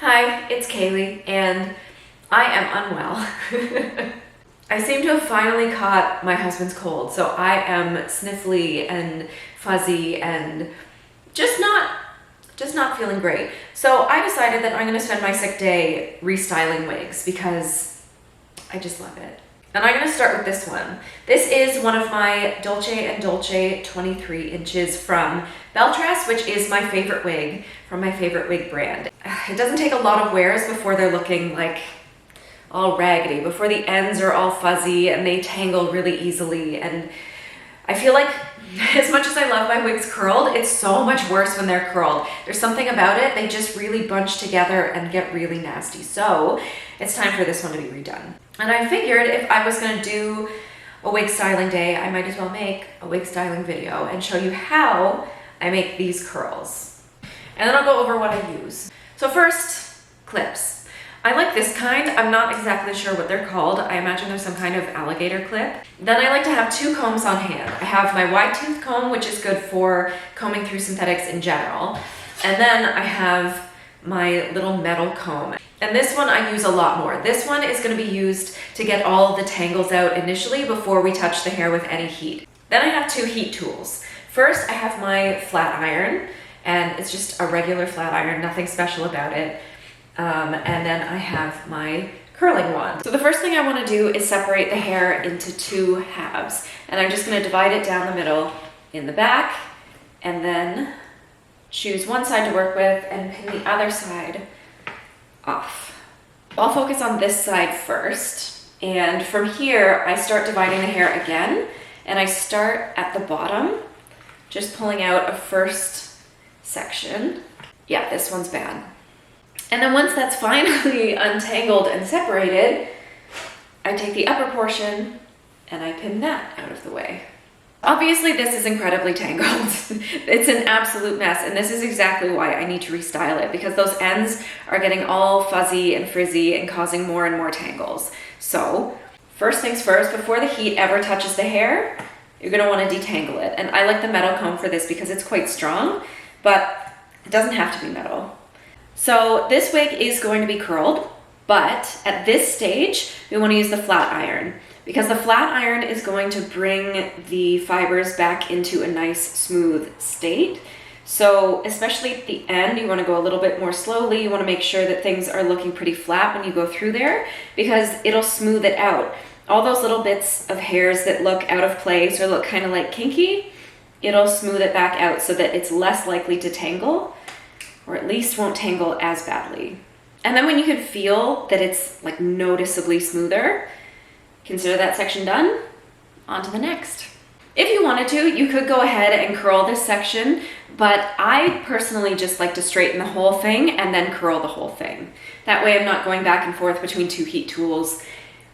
Hi, it's Kaylee, and I am unwell. I seem to have finally caught my husband's cold, so I am sniffly and fuzzy and just not feeling great. So I decided that I'm gonna spend my sick day restyling wigs because I just love it. And I'm gonna start with this one. This is one of my Dolce & Dolce 23 inches from Belle Tress, which is my favorite wig from my favorite wig brand. It doesn't take a lot of wears before they're looking like all raggedy, before the ends are all fuzzy and they tangle really easily. And I feel like as much as I love my wigs curled, it's so much worse when they're curled. There's something about it, they just really bunch together and get really nasty. So it's time for this one to be redone. And I figured if I was gonna do a wig styling day, I might as well make a wig styling video and show you how I make these curls. And then I'll go over what I use. So first, clips. I like this kind. I'm not exactly sure what they're called. I imagine they're some kind of alligator clip. Then I like to have two combs on hand. I have my wide tooth comb, which is good for combing through synthetics in general. And then I have my little metal comb. And this one I use a lot more. This one is going to be used to get all the tangles out initially before we touch the hair with any heat. Then I have two heat tools. First, I have my flat iron, and it's just a regular flat iron, nothing special about it. And then I have my curling wand. So the first thing I want to do is separate the hair into two halves. And I'm just going to divide it down the middle in the back, and then choose one side to work with and pin the other side off. I'll focus on this side first, and from here I start dividing the hair again, and I start at the bottom, just pulling out a first section. Yeah, this one's bad. And then once that's finally untangled and separated, I take the upper portion and I pin that out of the way. Obviously, this is incredibly tangled. It's an absolute mess, and this is exactly why I need to restyle it, because those ends are getting all fuzzy and frizzy and causing more and more tangles. So, first things first, before the heat ever touches the hair, you're gonna wanna detangle it. And I like the metal comb for this because it's quite strong, but it doesn't have to be metal. So this wig is going to be curled, but at this stage, we wanna use the flat iron, because the flat iron is going to bring the fibers back into a nice smooth state. So especially at the end, you want to go a little bit more slowly. You want to make sure that things are looking pretty flat when you go through there, because it'll smooth it out. All those little bits of hairs that look out of place or look kind of like kinky, it'll smooth it back out so that it's less likely to tangle, or at least won't tangle as badly. And then when you can feel that it's like noticeably smoother, consider that section done. On to the next. If you wanted to, you could go ahead and curl this section, but I personally just like to straighten the whole thing and then curl the whole thing. That way I'm not going back and forth between two heat tools,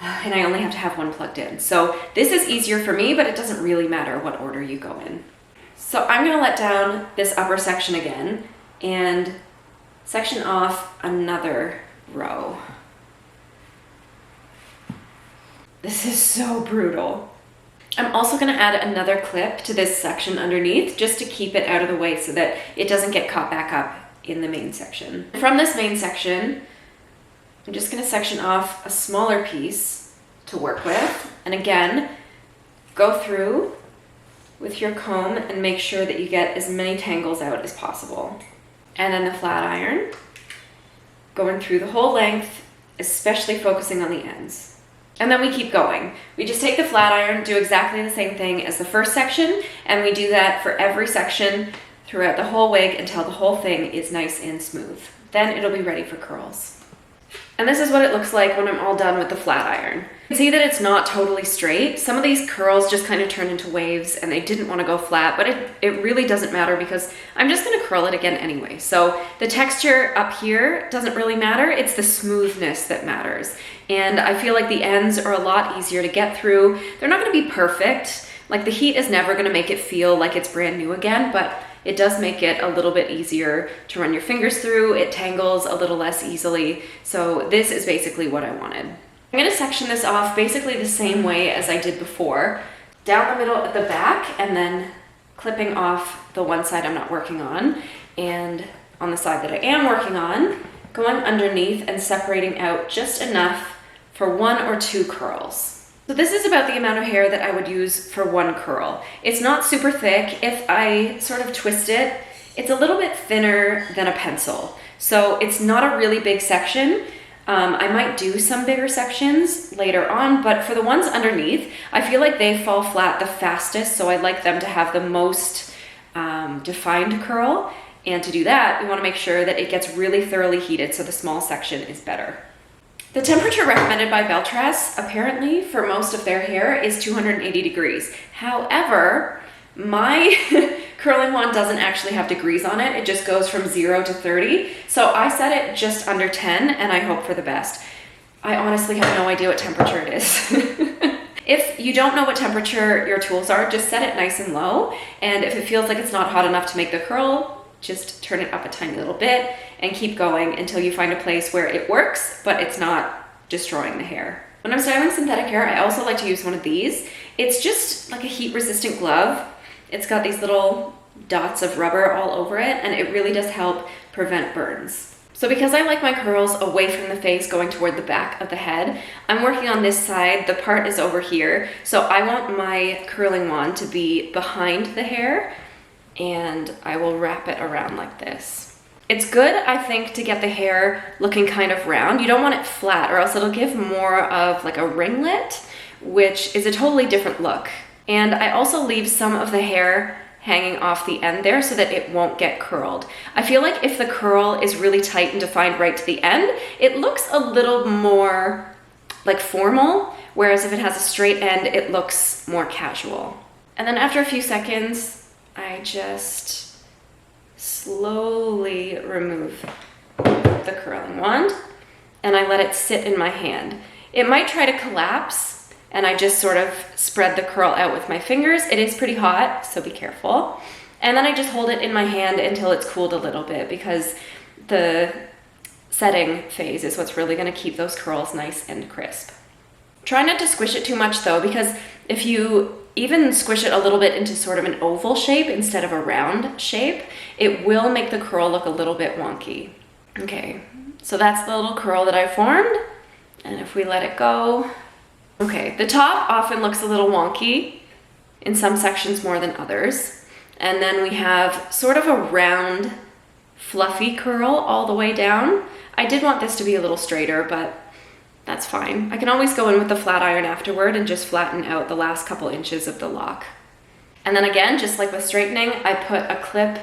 and I only have to have one plugged in. So this is easier for me, but it doesn't really matter what order you go in. So I'm gonna let down this upper section again and section off another row. This is so brutal. I'm also gonna add another clip to this section underneath just to keep it out of the way so that it doesn't get caught back up in the main section. From this main section, I'm just gonna section off a smaller piece to work with. And again, go through with your comb and make sure that you get as many tangles out as possible. And then the flat iron, going through the whole length, especially focusing on the ends. And then we keep going. We just take the flat iron, do exactly the same thing as the first section, and we do that for every section throughout the whole wig until the whole thing is nice and smooth. Then it'll be ready for curls. And this is what it looks like when I'm all done with the flat iron. You can see that it's not totally straight. Some of these curls just kind of turn into waves and they didn't want to go flat, but it really doesn't matter because I'm just going to curl it again anyway. So the texture up here doesn't really matter. It's the smoothness that matters. And I feel like the ends are a lot easier to get through. They're not going to be perfect. Like the heat is never going to make it feel like it's brand new again, but it does make it a little bit easier to run your fingers through. It tangles a little less easily. So this is basically what I wanted. I'm gonna section this off basically the same way as I did before. Down the middle at the back, and then clipping off the one side I'm not working on. And on the side that I am working on, going underneath and separating out just enough for 1 or 2 curls. So this is about the amount of hair that I would use for 1 curl. It's not super thick. If I sort of twist it, it's a little bit thinner than a pencil. So it's not a really big section. I might do some bigger sections later on, but for the ones underneath, I feel like they fall flat the fastest, so I like them to have the most defined curl. And to do that, we want to make sure that it gets really thoroughly heated so the small section is better. The temperature recommended by Belle Tress, apparently, for most of their hair is 280 degrees. However, my curling wand doesn't actually have degrees on it. It just goes from 0 to 30. So I set it just under 10 and I hope for the best. I honestly have no idea what temperature it is. If you don't know what temperature your tools are, just set it nice and low. And if it feels like it's not hot enough to make the curl, just turn it up a tiny little bit and keep going until you find a place where it works, but it's not destroying the hair. When I'm styling synthetic hair, I also like to use one of these. It's just like a heat-resistant glove. It's got these little dots of rubber all over it, and it really does help prevent burns. So because I like my curls away from the face going toward the back of the head, I'm working on this side. The part is over here. So I want my curling wand to be behind the hair, and I will wrap it around like this. It's good, I think, to get the hair looking kind of round. You don't want it flat or else it'll give more of like a ringlet, which is a totally different look. And I also leave some of the hair hanging off the end there so that it won't get curled. I feel like if the curl is really tight and defined right to the end, it looks a little more like formal, whereas if it has a straight end, it looks more casual. And then after a few seconds, I just slowly remove the curling wand and I let it sit in my hand. It might try to collapse, and I just sort of spread the curl out with my fingers. It is pretty hot, so be careful. And then I just hold it in my hand until it's cooled a little bit, because the setting phase is what's really gonna keep those curls nice and crisp. Try not to squish it too much though, because if you even squish it a little bit into sort of an oval shape instead of a round shape, it will make the curl look a little bit wonky. Okay, so that's the little curl that I formed. And if we let it go, okay, the top often looks a little wonky, in some sections more than others. And then we have sort of a round, fluffy curl all the way down. I did want this to be a little straighter, but that's fine. I can always go in with the flat iron afterward and just flatten out the last couple inches of the lock. And then again, just like with straightening, I put a clip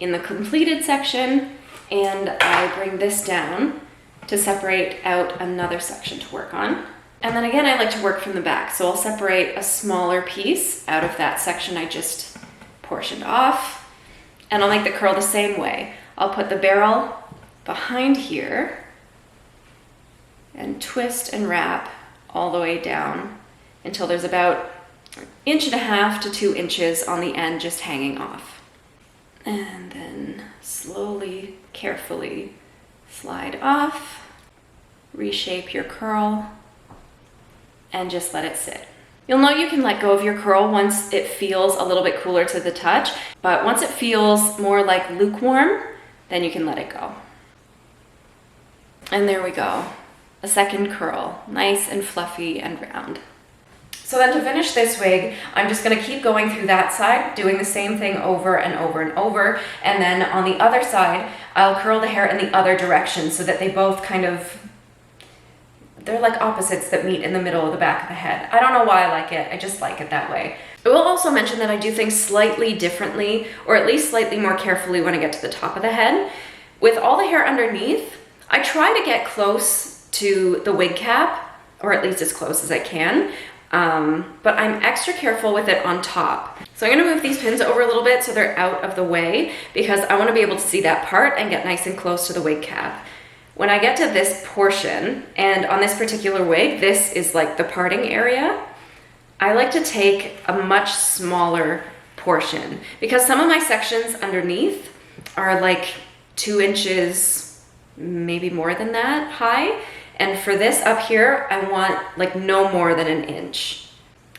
in the completed section and I bring this down to separate out another section to work on. And then again, I like to work from the back. So I'll separate a smaller piece out of that section I just portioned off. And I'll make the curl the same way. I'll put the barrel behind here and twist and wrap all the way down until there's about 1.5 to 2 inches on the end just hanging off. And then slowly, carefully slide off, reshape your curl, and just let it sit. You'll know you can let go of your curl once it feels a little bit cooler to the touch, but once it feels more like lukewarm, then you can let it go. And there we go. A second curl, nice and fluffy and round. So then to finish this wig, I'm just gonna keep going through that side, doing the same thing over and over and over. And then on the other side, I'll curl the hair in the other direction so that they both kind of, they're like opposites that meet in the middle of the back of the head. I don't know why I like it, I just like it that way. I will also mention that I do things slightly differently, or at least slightly more carefully when I get to the top of the head. With all the hair underneath, I try to get close to the wig cap, or at least as close as I can, but I'm extra careful with it on top. So I'm gonna move these pins over a little bit so they're out of the way, because I wanna be able to see that part and get nice and close to the wig cap. When I get to this portion, and on this particular wig, this is like the parting area, I like to take a much smaller portion, because some of my sections underneath are like 2 inches, maybe more than that high. And for this up here, I want like no more than 1 inch.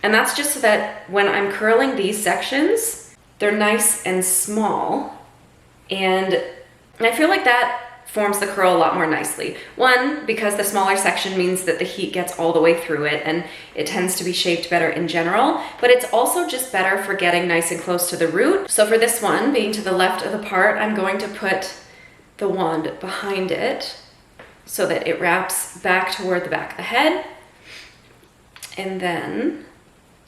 And that's just so that when I'm curling these sections, they're nice and small. And I feel like that forms the curl a lot more nicely. One, because the smaller section means that the heat gets all the way through it and it tends to be shaped better in general, but it's also just better for getting nice and close to the root. So for this one, being to the left of the part, I'm going to put the wand behind it so that it wraps back toward the back of the head, and then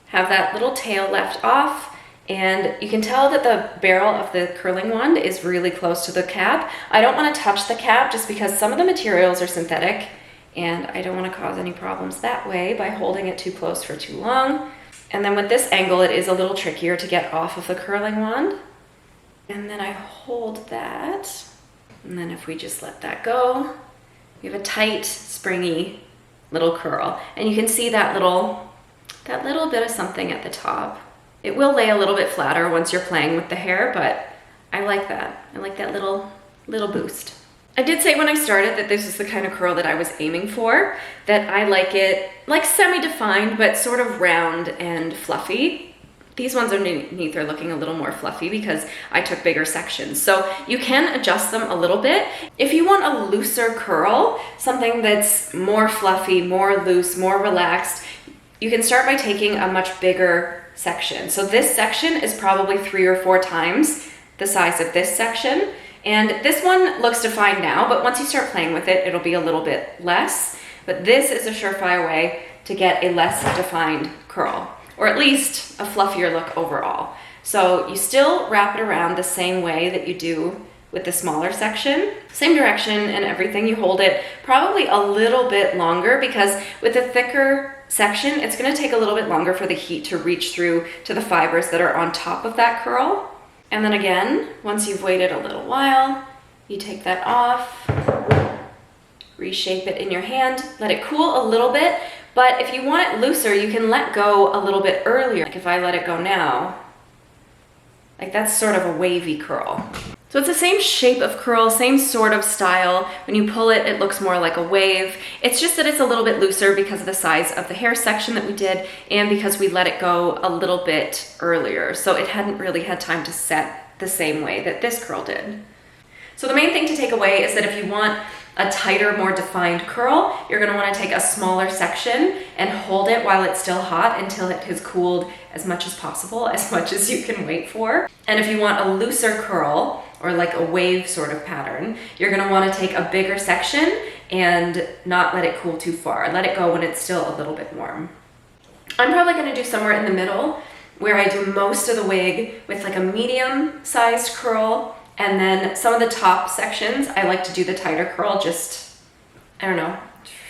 have that little tail left off. And you can tell that the barrel of the curling wand is really close to the cap. I don't want to touch the cap just because some of the materials are synthetic and I don't want to cause any problems that way by holding it too close for too long. And then with this angle, it is a little trickier to get off of the curling wand. And then I hold that. And then if we just let that go, we have a tight, springy little curl. And you can see that little bit of something at the top. It will lay a little bit flatter once you're playing with the hair, but I like that. I like that little boost. I did say when I started that this is the kind of curl that I was aiming for, that I like it like semi-defined, but sort of round and fluffy. These ones underneath are looking a little more fluffy because I took bigger sections. So you can adjust them a little bit. If you want a looser curl, something that's more fluffy, more loose, more relaxed, you can start by taking a much bigger section. So this section is probably 3 or 4 times the size of this section. And this one looks defined now, but once you start playing with it, it'll be a little bit less. But this is a surefire way to get a less defined curl, or at least a fluffier look overall. So you still wrap it around the same way that you do with the smaller section. Same direction and everything. You hold it probably a little bit longer because with the thicker section, it's going to take a little bit longer for the heat to reach through to the fibers that are on top of that curl. And then again, once you've waited a little while, you take that off, reshape it in your hand, let it cool a little bit. But if you want it looser, you can let go a little bit earlier. Like if I let it go now, like that's sort of a wavy curl. So it's the same shape of curl, same sort of style. When you pull it, it looks more like a wave. It's just that it's a little bit looser because of the size of the hair section that we did and because we let it go a little bit earlier. So it hadn't really had time to set the same way that this curl did. So the main thing to take away is that if you want a tighter, more defined curl, you're gonna wanna take a smaller section and hold it while it's still hot until it has cooled as much as possible, as much as you can wait for. And if you want a looser curl, or like a wave sort of pattern, you're gonna wanna take a bigger section and not let it cool too far. Let it go when it's still a little bit warm. I'm probably gonna do somewhere in the middle where I do most of the wig with like a medium-sized curl, and then some of the top sections, I like to do the tighter curl, just, I don't know,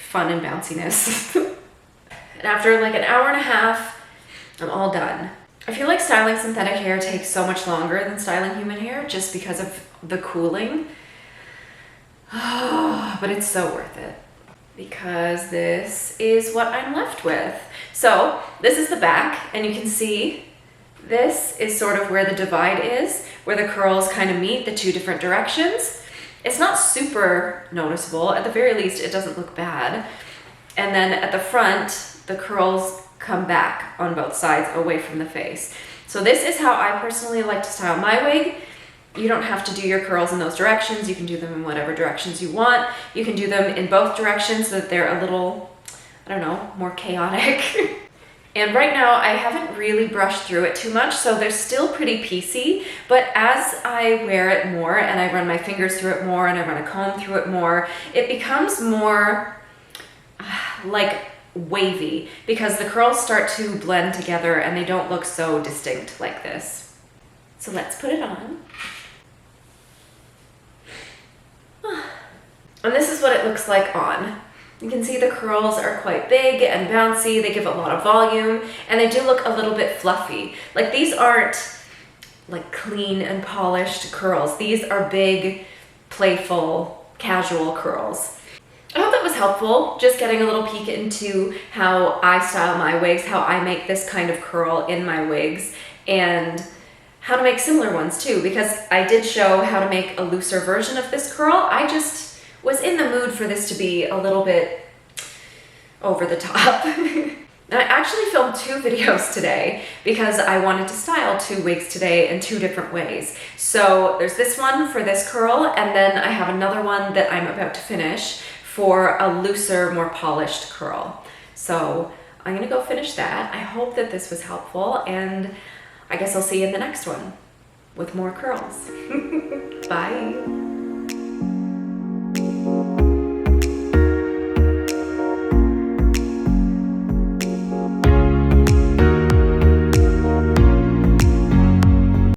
fun and bounciness. And after like an hour and a half, I'm all done. I feel like styling synthetic hair takes so much longer than styling human hair just because of the cooling. But it's so worth it because this is what I'm left with. So this is the back, and you can see this is sort of where the divide is, where the curls kind of meet the 2 different directions. It's not super noticeable. At the very least, it doesn't look bad. And then at the front, the curls come back on both sides away from the face. So this is how I personally like to style my wig. You don't have to do your curls in those directions. You can do them in whatever directions you want. You can do them in both directions so that they're a little, I don't know, more chaotic. And right now I haven't really brushed through it too much, so they're still pretty piecey, but as I wear it more and I run my fingers through it more and I run a comb through it more, it becomes more like wavy because the curls start to blend together and they don't look so distinct like this. So let's put it on. And this is what it looks like on. You can see the curls are quite big and bouncy. They give a lot of volume and they do look a little bit fluffy. Like these aren't like clean and polished curls. These are big, playful, casual curls. I hope that was helpful, just getting a little peek into how I style my wigs, how I make this kind of curl in my wigs, and how to make similar ones too, because I did show how to make a looser version of this curl. I just was in the mood for this to be a little bit over the top. And I actually filmed 2 videos today because I wanted to style 2 wigs today in 2 different ways. So there's this one for this curl, and then I have another one that I'm about to finish for a looser, more polished curl. So I'm gonna go finish that. I hope that this was helpful, and I guess I'll see you in the next one with more curls. Bye.